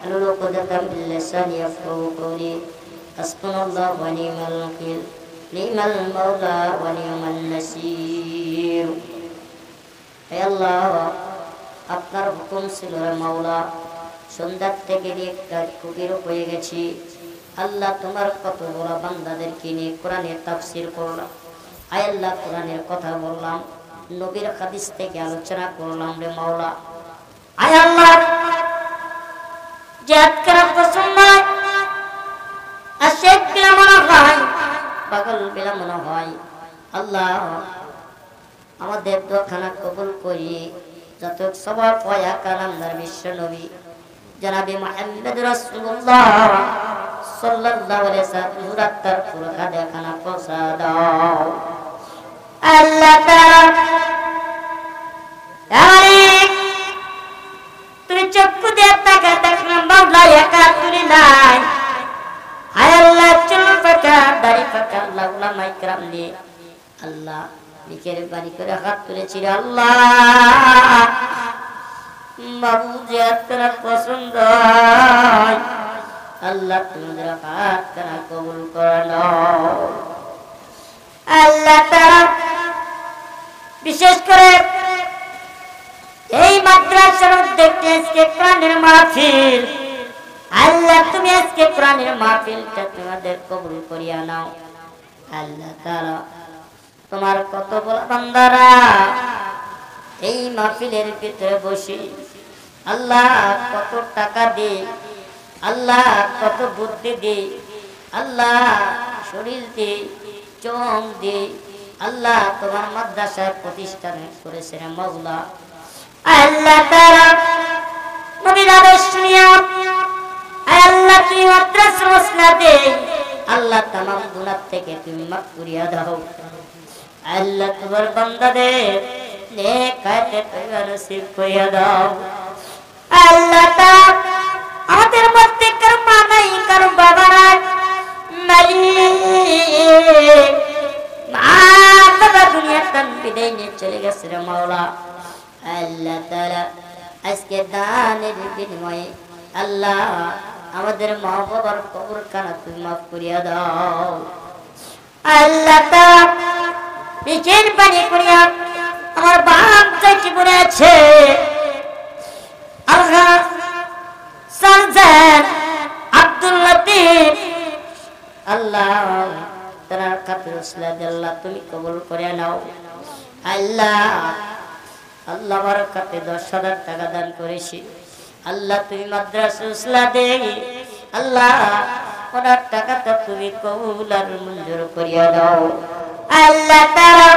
واحلل عقدة من لساني يفقهوا قولي حسبنا الله ونعم الوكيل نعم المولى ونعم النصير হে আল্লাহ আপনার হুকুম ছিল রে মাওলা সন্ধ্যা থেকে কুবির হয়ে গেছি আল্লাহ তোমার কত বড় বান্দাদেরকে নিয়ে কোরআনের তাফসীর করলাম আয় আল্লাহ কোরআনের কথা বললাম নবীর হাদিস থেকে আলোচনা করলাম রে মাওলা আয় আল্লাহ জিহাদ করা পছন্দ নয় আশেক বিলা মনে হয় পাগল বিলা মনে হয় আল্লাহ আমাদের দোয়াখানা কবুল করি যত সবার পয়া কালামদার বিশ্ব নবী জনাবে মুহাম্মদ রাসূলুল্লাহ সাল্লাল্লাহু আলাইহি ওয়াসাল্লাম হুরাতার পুরকা দেখানা পৌঁছা দাও আল্লাহ তাআলা তুমি চক্ষু দিয়ে তাকা দেখলাম বাংলা একা তুলি নাই হায় আল্লাহ চুল পাকা দাড়ি পাকা আল্লাহ উলামায়ে কেরাম নিয়ে আল্লাহ বিকের বাড়ি করে হাত তুলেছিল আল্লাহ বাবু জিয়াদ করা পছন্দ আল্লাহ তোমাদের হাত করা কবুল করে নাও আল্লাহ তাআলা বিশেষ করে এই মাদ্রাসার উদ্যোগে আজকে কোরআনের মাহফিল আল্লাহ তুমি আজকে কোরআনের মাহফিলটা তোমাদের কবুল করিয়া নাও আল্লাহ তাআলা তোমার কত বড় বান্দারা এই মাহফিলের ভিতরে বসে আল্লাহ কত টাকা দে আল্লাহ কত বুদ্ধি দে আল্লাহ শরীর দে চোখ দে আল্লাহ তোমার মাদ্রাসায় প্রতিষ্ঠান করেছেন মাওলা আল্লাহ তাআলা নবীর আদেশ শুনিয়া আল্লাহ তুমি মাদ্রাসা মসলা দে আল্লাহ तमाम গুনাহ থেকে তুমি মাফ করিয়া দাও আল্লাহ তোমার বান্দাদের নেক কাজে তুমি নসিব করিয়া দাও আল্লাহ তাআলা আমাদের মধ্যে কারো মা নাই কারো বাবা নাই মালিক মা বাবা দুনিয়া তান বিদায় নিয়ে চলে গেছে রে মাওলা আল্লাহ তাআলা আজকে দানের বিনিময়ে আল্লাহ আমাদের মা বাবার কবর খানা তুমি মাফ করিয়া দাও আল্লাহ তাআলা বিচের পানি করিয়া আমার বাপ চাচি পড়ে আছে আল্লাহ সালজান আব্দুল লতিফ আল্লাহ তার খাতির উসলা আল্লাহ তুমি কবুল করে নাও আল্লাহ আল্লাহ বারাকাতে 10,000 টাকা দান করেছি আল্লাহ তুমি মাদ্রাসা উসলা দে আল্লাহ ওনার টাকাটা তুমি কবুল আর মঞ্জুর করিয়া দাও আল্লাহ তাআলা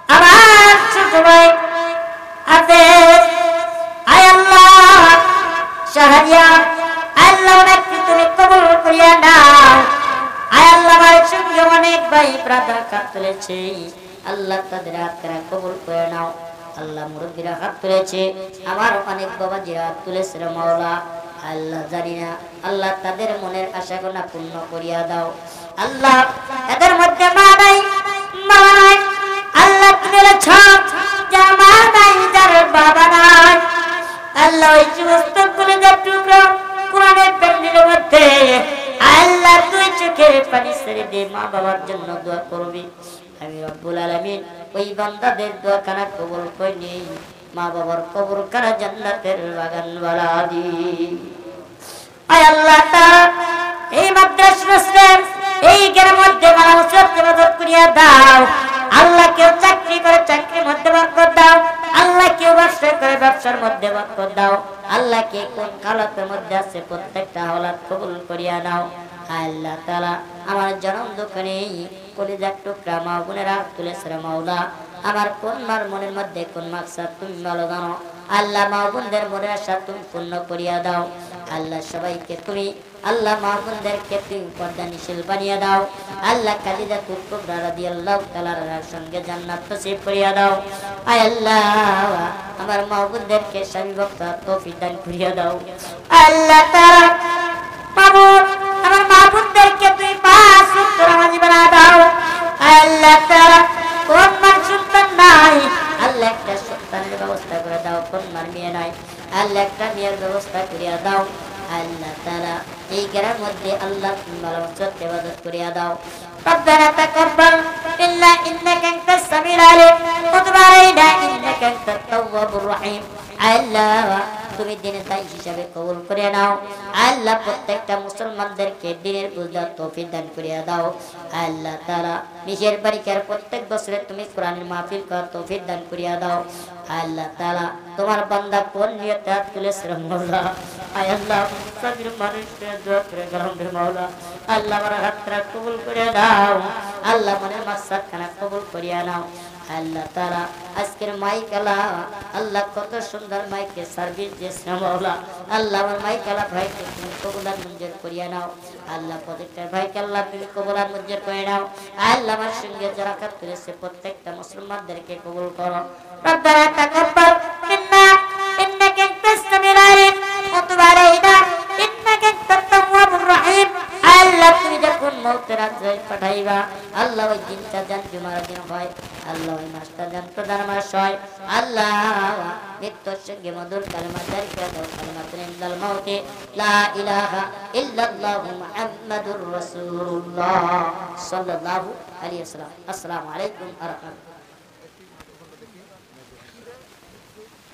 আমার ছোট ভাই আদেশ আয় আল্লাহ শাহরিয়া আল্লাহ ওনাকে তুমি কবুল করিয়া নাও আয় আল্লাহ আমার সঙ্গে অনেক ভাই ব্রাদার কাজ তুলেছে আল্লাহ তাদের হাতরা কবুল করে নাও আল্লাহ মুরব্বিরা হাত তুলেছে আমার অনেক বাবাজিরা হাত তুলেছে রে মাওলা আল্লাহ জানি না আল্লাহ তাদের মনের আশাগুলো পূর্ণ করিয়া দাও আল্লাহ এদের মধ্যে মা নাই আল্লাহ তুমি ছাপ যার মা নাই যার বাবা নাই আল্লাহ ওই সমস্ত কলিজার টুকরো কোরআনের প্যান্ডেলের মধ্যে আল্লাহ তুই চোখের পানি ছেড়ে দে মা বাবার জন্য দোয়া করবি আমি রব্বুল আলামিন ওই বান্দাদের দোয়া কানা কবুল করে নিই মা বাবার কবর কানা জান্নাতের বাগান বালা দি আয় আল্লাহ তাআলা এই মাদ্রাসা এই গ্রামের মধ্যে মানুষের মদত করিয়া দাও আল্লাহ কেউ চাকরি করে চাকরির মধ্যে বরকত দাও আল্লাহ কেউ ব্যবসা করে ব্যবসার মধ্যে বরকত দাও আল্লাহ কে কোন হালাতের মধ্যে আছে প্রত্যেকটা হালাত কবুল করিয়া নাও আল্লাহ তাআলা আমার জনম দোকানে কলিজার টুকরা মা বোনেরা তুলেছে রে মাওলা আমার কোন মার মনের মধ্যে কোন মাকসাদ তুমি ভালো জানো আল্লাহ মা বোনদের মনের আশা তুমি পূর্ণ করিয়া দাও আল্লাহ সবাইকে তুমি আল্লাহ মা বোনদেরকে তুমি পর্দানিশীল বানিয়ে দাও আল্লাহ খাদিজা কুবরা রাদিয়াল্লাহু তাআলার সঙ্গে জান্নাত নসিব করিয়া দাও আয় আল্লাহ আমার মা বোনদেরকে স্বামী ভক্ত তৌফিক দান করিয়া দাও আল্লাহ তাআলা মাবুদ আমার মা বোনদেরকে তুমি পাঁচ ওয়াক্ত নামাজি বানিয়ে দাও আল্লাহ তাআলা কোন মান সন্তান নাই আল্লাহ একটা সন্তানের ব্যবস্থা করে দাও কোন মার মেয়ে নাই আল্লাহ একটা মেয়ের ব্যবস্থা করিয়া দাও আল্লাহ তাআলা এই গ্রামের মধ্যে আল্লাহ ভালোবাসার ইবাদত করিয়া দাও ربنا تقبل إلا إنك أنت السميع العليم وتب علينا إنك أنت التواب الرحيم আল্লাহ তুমি দিনের দায়ী হিসাবে কবুল করে নাও আল্লাহ প্রত্যেকটা মুসলমানদেরকে দিনের বুঝার তৌফিক দান করিয়া দাও আল্লাহ তাআলা নিজের বাড়িকার প্রত্যেক বছরে তুমি কোরআনের মাহফিল করার তৌফিক দান করিয়া দাও আল্লাহ তাআলা তোমার বান্দা কোন নিয়তে হাত তুলেছে মাওলা আয় আল্লাহ সবির মানুষের দোয়া করে গরম রে মাওলা আল্লাহ আমার হাতটা কবুল করে দাও আল্লাহ মনের মাকসাদ খানা কবুল করিয়া নাও আল্লাহ তাআলা আজকের মাইক আল্লাহ কত সুন্দর মাইকে সার্ভিস দিয়েছে মাওলা আল্লাহ আমার মাইক ভাইকে তুমি কবুলার মঞ্জুর করিয়া নাও আল্লাহ প্রত্যেকটা ভাইকে আল্লাহ তুমি কবুলার মঞ্জুর করে নাও আল্লাহ আমার সঙ্গে যারা কাজ করেছে প্রত্যেকটা মুসলমানদেরকে কবুল করো রব্বানা তাকাব্বাল মিন্না ইন্নাকা আনতাস সামিউল আলিম ওয়া তুব আলাইনা ইন্নাকা আনতাত তাওয়াবুর রহিম আল্লাহ তুমি যখন মওতের আজরাইল পাঠাইবা আল্লাহ ওই দিনটা জান জুমার দিন হয় আল্লাহ ওই মাসটা জান প্রধান মাস হয় আল্লাহ মৃত্যুর সঙ্গে মধুর কালেমা জারি করে দাও কালেমাতুল ইনদাল মাউতি লা ইলাহা ইল্লাল্লাহু মুহাম্মাদুর রাসূলুল্লাহ সাল্লাল্লাহু আলাইহি ওয়াসাল্লাম আসসালামু আলাইকুম ওয়া রাহমাতুল্লাহ